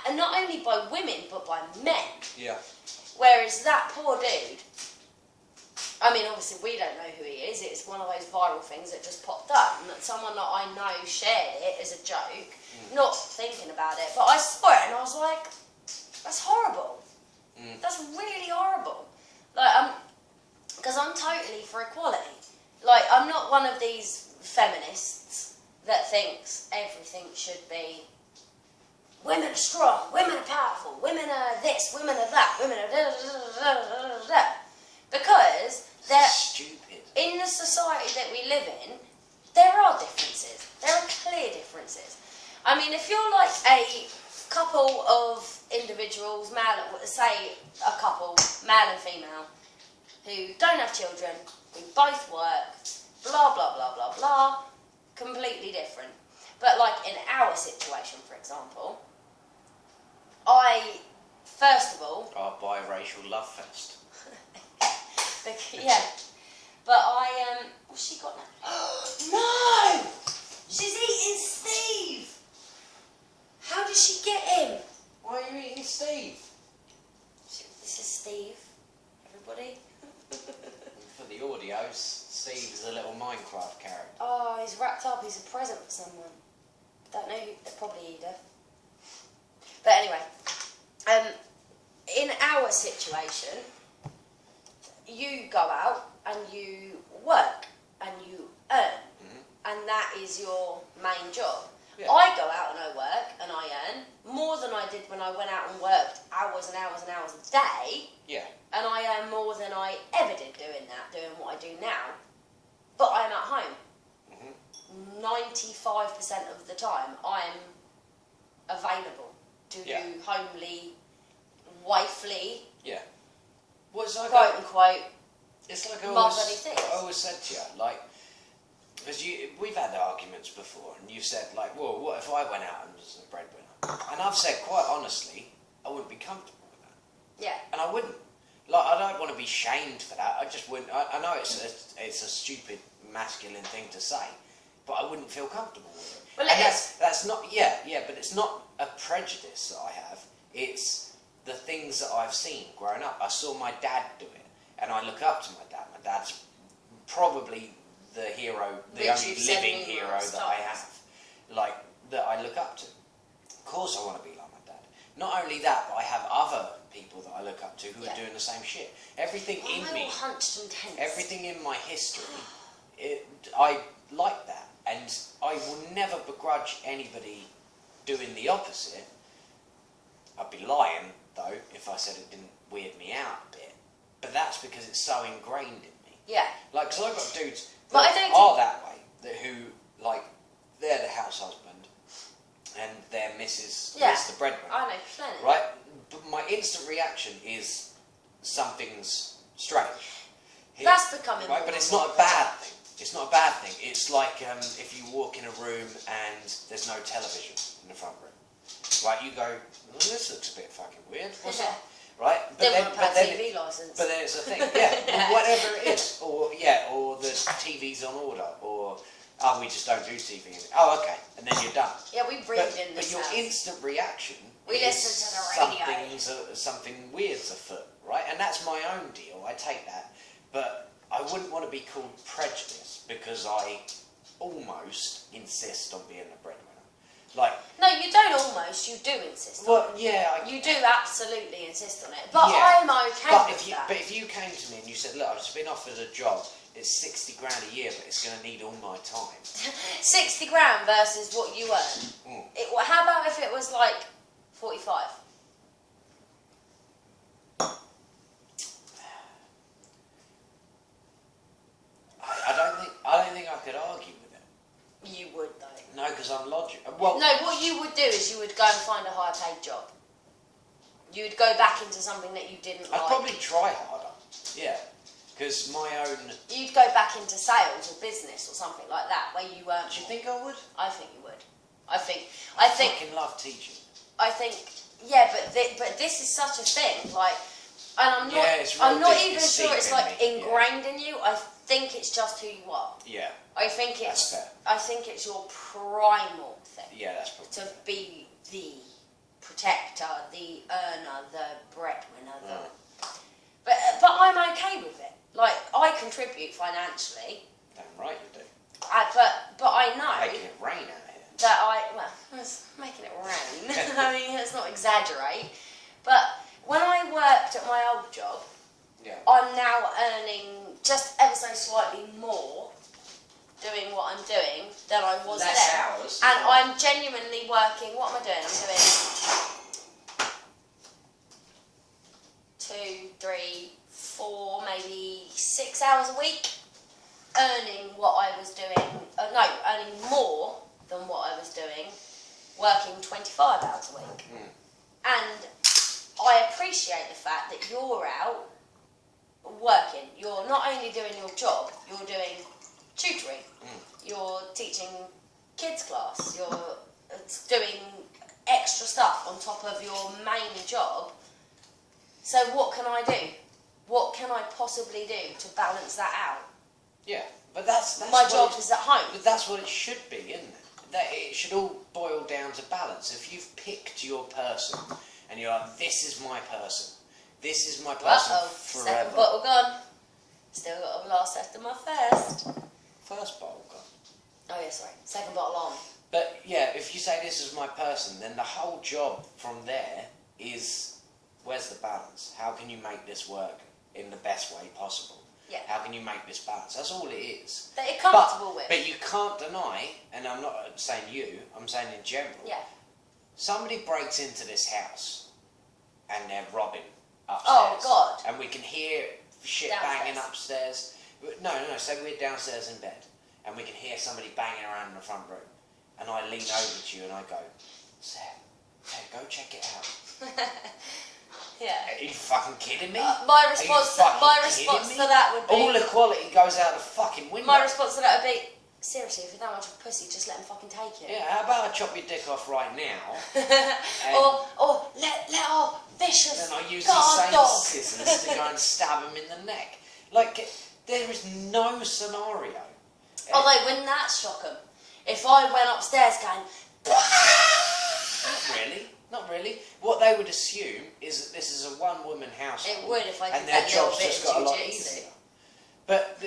and not only by women but by men. Yeah. Whereas that poor dude. I mean, obviously, we don't know who he is. It's one of those viral things that just popped up, and that someone that I know shared it as a joke, not thinking about it. But I saw it, and I was like, that's horrible. That's really horrible. Like, because I'm totally for equality. Like, I'm not one of these feminists that thinks everything should be women are strong, women are powerful, women are this, women are that, women are da-da-da-da-da-da-da-da. Because stupid. In the society that we live in, there are differences. There are clear differences. I mean, if you're like a couple of individuals, say a couple, male and female, who don't have children, who both work, blah, blah, blah, blah, blah, completely different. But like in our situation, for example, first of all... Our biracial love fest. Yeah. But what's she got now? No! She's eating Steve! How did she get him? Why are you eating Steve? This is Steve, everybody. For the audios, Steve is a little Minecraft character. Oh, he's wrapped up. He's a present for someone. Don't know who. Probably Edith. But anyway, in our situation, you go out and you work and you earn, and that is your main job. Yeah. I go out and I work and I earn more than I did when I went out and worked hours and hours and hours a day. Yeah. And I earn more than I ever did doing what I do now. But I'm at home. 95% of the time I'm available to do homely, wifely, quote unquote, it's like motherly things. I always said to you, like, because we've had arguments before, and you said, like, well, what if I went out and was a breadwinner? And I've said, quite honestly, I wouldn't be comfortable with that. Yeah. And I wouldn't. Like, I don't want to be shamed for that. I just wouldn't. I know it's a stupid masculine thing to say, but I wouldn't feel comfortable with it. Well, and that's not. Yeah, but it's not a prejudice that I have. It's the things that I've seen growing up. I saw my dad do it, and I look up to my dad. My dad's probably the hero, the only living hero that I have, like, that I look up to. Of course I want to be like my dad. Not only that, but I have other people that I look up to who are doing the same shit. Everything in me, hunched and tense. Everything in my history, I like that. And I will never begrudge anybody doing the opposite. I'd be lying, though, if I said it didn't weird me out a bit. But that's because it's so ingrained in me. Yeah. Like, because I've got dudes but that are that way, who, like, they're the house husband, and their missus is the breadwinner. I know, plenty. Right? But my instant reaction is something's strange. That's becoming right, but it's not a bad thing. It's not a bad thing. It's like if you walk in a room and there's no television in the front room. Right, you go, well, this looks a bit fucking weird. What's that? Right? But then TV license. But then it's a thing, yeah. Whatever it is. Or the TV's on order. Or, we just don't do TV. Oh, okay. And then you're done. Yeah, we breathe in this But your instant reaction we listen to the radio. Something weird's afoot, right? And that's my own deal. I take that. But I wouldn't want to be called prejudice because I almost insist on being a breadwinner. Like, no, you don't almost. You do insist on it. Yeah. You do absolutely insist on it. But I'm okay with that. But if you came to me and you said, look, I've just been offered a job, it's 60 grand a year, but it's going to need all my time. 60 grand versus what you earn. How about if it was like 45? I don't think I could argue with it. You would though. No, because I'm logical. Well, no, what you would do is you would go and find a higher paid job. You would go back into something that you didn't like. I'd probably try harder. Yeah. Because my own... You'd go back into sales or business or something like that, where you weren't... Do you think I would? I think you would. I fucking love teaching. I think... Yeah, but this is such a thing, like... And I'm not even sure it's like ingrained in you. I think it's just who you are. Yeah. I think that's fair. I think it's your primal thing. Yeah, that's probably to be the protector, the earner, the breadwinner. But I'm okay with it. Like, I contribute financially. Damn right you do. But I know making it rain out here. That it's making it rain. I mean, let's not exaggerate. But when I worked at my old job, I'm now earning just ever so slightly more doing what I'm doing than I was then. Hours. And I'm genuinely working. What am I doing? I'm doing 2, 3, 4, maybe 6 hours a week, earning what I was doing. Earning more than what I was doing, working 25 hours a week. And I appreciate the fact that you're out working. You're not only doing your job, you're doing tutoring, you're teaching kids class, you're doing extra stuff on top of your main job. So what can I do? What can I possibly do to balance that out? Yeah, but that's My job is at home. But that's what it should be, isn't it? That it should all boil down to balance. If you've picked your person and you're like, this is my person, this is my person forever. Second bottle gone. Still got a glass after my first. First bottle gone. Oh yeah, sorry. Second bottle on. But yeah, if you say this is my person, then the whole job from there is, where's the balance? How can you make this work in the best way possible? Yeah. How can you make this balance? That's all it is. That you're comfortable with. But you can't deny, and I'm not saying you, I'm saying in general. Yeah. Somebody breaks into this house and they're robbing upstairs. Oh, God. And we can hear shit Downstairs. banging upstairs. No, say we're downstairs in bed and we can hear somebody banging around in the front room. And I lean over to you and I go, Sam, go check it out. Yeah. Are you fucking kidding me? My response to that would be... All equality goes out the fucking window. My response to that would be, seriously, if you're that much of a pussy, just let him fucking take it. Yeah, how about I chop your dick off right now? or let our vicious then I use guard these same dog. scissors to go and stab him in the neck. Like, there is no scenario. Although, wouldn't that shock them? If I went upstairs going... Not really. What they would assume is that this is a one-woman household. It would if I did and their that little job's bit just of got a lot jiu-jitsu. easier. But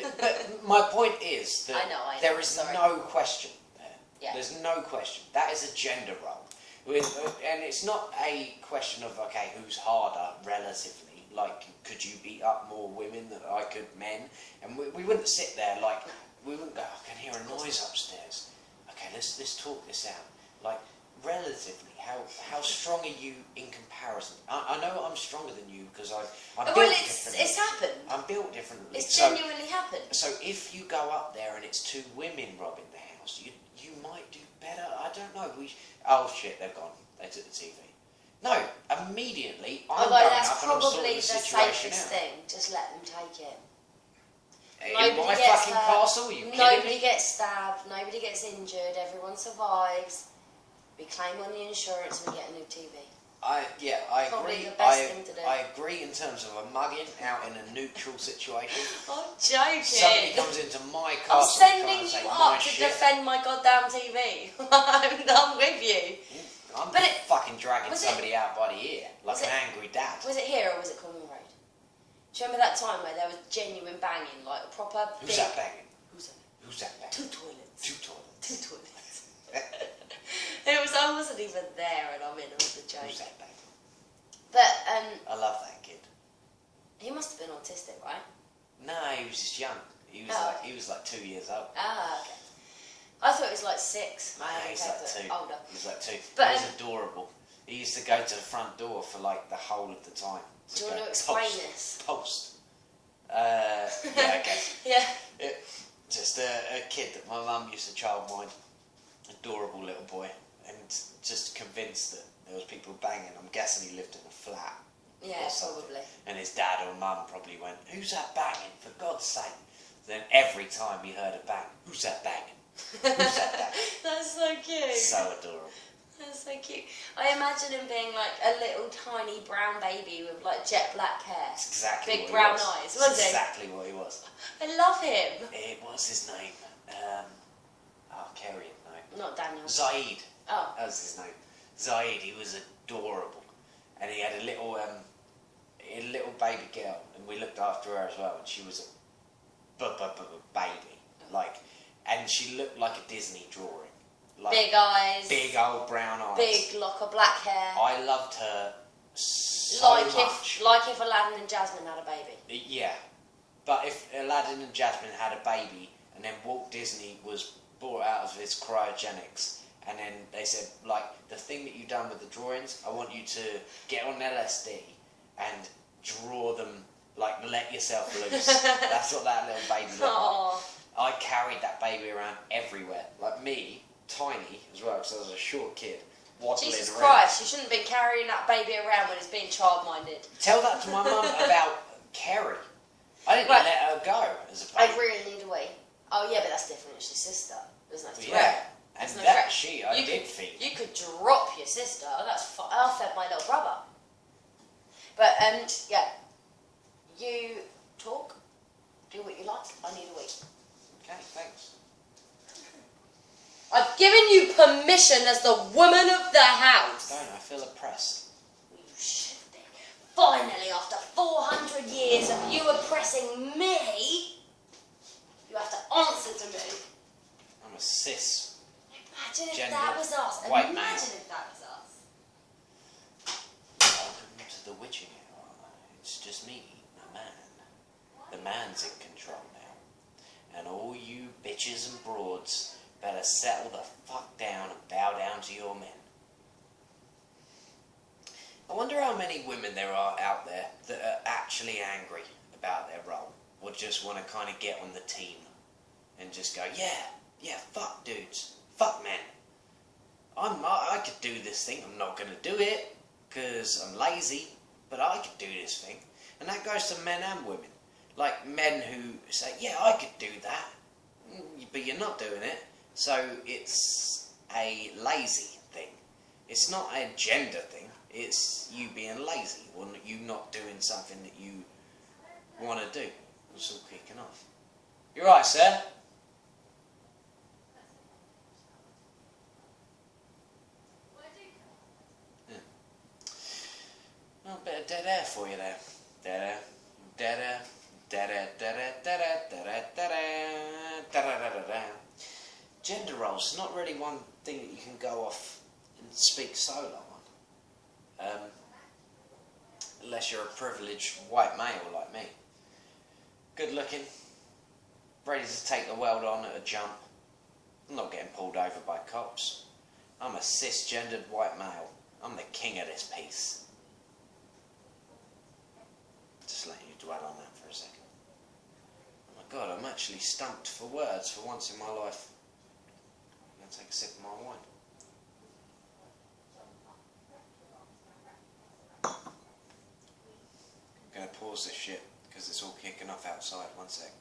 my point is that I know, there is sorry. no question there. Yeah. There's no question. That is a gender role. And it's not a question of, okay, who's harder relatively. Like, could you beat up more women than I could men? And we wouldn't sit there like, we wouldn't go, I can hear a noise upstairs. Okay, let's talk this out. Like, relatively, how strong are you in comparison? I know I'm stronger than you because I'm built differently. It's happened. I'm built differently. It's genuinely happened. So if you go up there and it's two women robbing the house, you might do better. I don't know. Oh shit, they've gone. They took the TV. No, immediately I'm Although going that's up and I'm sorting probably the the situation safest out. thing. Just let them take it. In Nobody my gets fucking hurt, castle, are you kidding Nobody me? gets stabbed. Nobody gets injured. Everyone survives. We claim on the insurance and we get a new TV. I Probably agree. the best thing to do. I agree in terms of a mugging out in a neutral situation. I'm joking. Somebody comes into my I'm castle sending trying to you take my up to shit. defend my goddamn TV. I'm with you. I'm But fucking dragging was somebody out by the ear like was an it- angry dad. Was it here or was it Cornwall Road? Do you remember that time where there was genuine banging, like a proper Who's big... that banging? Who's that? Who's that banging? Two toilets. Two toilets. Two toilets. I wasn't even there and I'm in on the joke. Who's that banging? But, I love that kid. he must have been autistic, right? No, he was just young. He was Oh. he was like 2 years old. Ah, okay. I thought it was like 6. No, he's Okay, like but 2. Older. He's like 2. But, he was adorable. He used to go to the front door for like the whole of the time. Do you want to explain this? Post. Yeah, I guess. Yeah. Just a kid that my mum used to childmind. Adorable little boy. And just convinced that there was people banging. I'm guessing he lived in a flat. Yeah, or something. probably. And his dad or mum probably went, who's that banging? For God's sake. Then every time he heard a bang, who's that banging? Who's that banging? That's so cute. So adorable. That's so cute. I imagine him being like a little tiny brown baby with like jet black hair. That's exactly Big what brown he was. eyes, That's wasn't he? exactly what he was. I love him. What's his name? Kerry, no. Not Daniel. Zaid. Oh. That was his name. Zaid, he was adorable. And he had a little baby girl, and we looked after her as well, and she was a baby. Like, and she looked like a Disney drawing. Like, Big eyes. big old brown eyes. Big lock of black hair. I loved her so much. Like if Aladdin and Jasmine had a baby. Yeah. But if Aladdin and Jasmine had a baby, and then Walt Disney was brought out of his cryogenics, and then they said, like, the thing that you've done with the drawings, I want you to get on LSD and draw them, like, let yourself loose. That's what that little baby looked like. Aww. I carried that baby around everywhere. Like me, tiny as well, because I was a short kid. waddling Jesus around. Christ, you shouldn't have been carrying that baby around when it's being child-minded. Tell that to my mum about Kerry. I didn't Right. let her go as a I baby. really need a wee. Oh yeah, but that's different. It's your sister. There's no threat. Yeah, and There's no that threat. she I You did could- feed. You could drop your sister. That's fine. I fed my little brother. But yeah, you talk, do what you like. I need a wee. Okay, thanks. I've given you permission as the woman of the house. Don't I feel oppressed? You should be. Finally, after 400 years of you oppressing me, you have to answer to me. I'm a cis. Imagine if Gender, that was us. white Imagine male. if that was us. Welcome to the witching hour. It's just me, the man. The man's in control now. And all you bitches and broads better settle the fuck down and bow down to your men. I wonder how many women there are out there that are actually angry about their role, or just want to kind of get on the team and just go, yeah, fuck dudes, fuck men. I could do this thing. I'm not going to do it because I'm lazy, but I could do this thing. And that goes to men and women. Like men who say, yeah, I could do that, but you're not doing it. So it's a lazy thing. It's not a gender thing. It's you being lazy or you not doing something that you want to do. It's all kicking off. You're right, sir. Yeah. Well, a bit of dead air for you there. Dead air. Dead air. Dead air. Dead air. Dead air. Dead air. Dead air. Dead air. Dead air. Gender roles, not really one thing that you can go off and speak solo on. Unless you're a privileged white male like me. Good looking. Ready to take the world on at a jump. I'm not getting pulled over by cops. I'm a cisgendered white male. I'm the king of this piece. Just letting you dwell on that for a second. Oh my god, I'm actually stumped for words for once in my life. I'm going to take a sip of my wine. I'm going to pause this shit because it's all kicking off outside. One sec.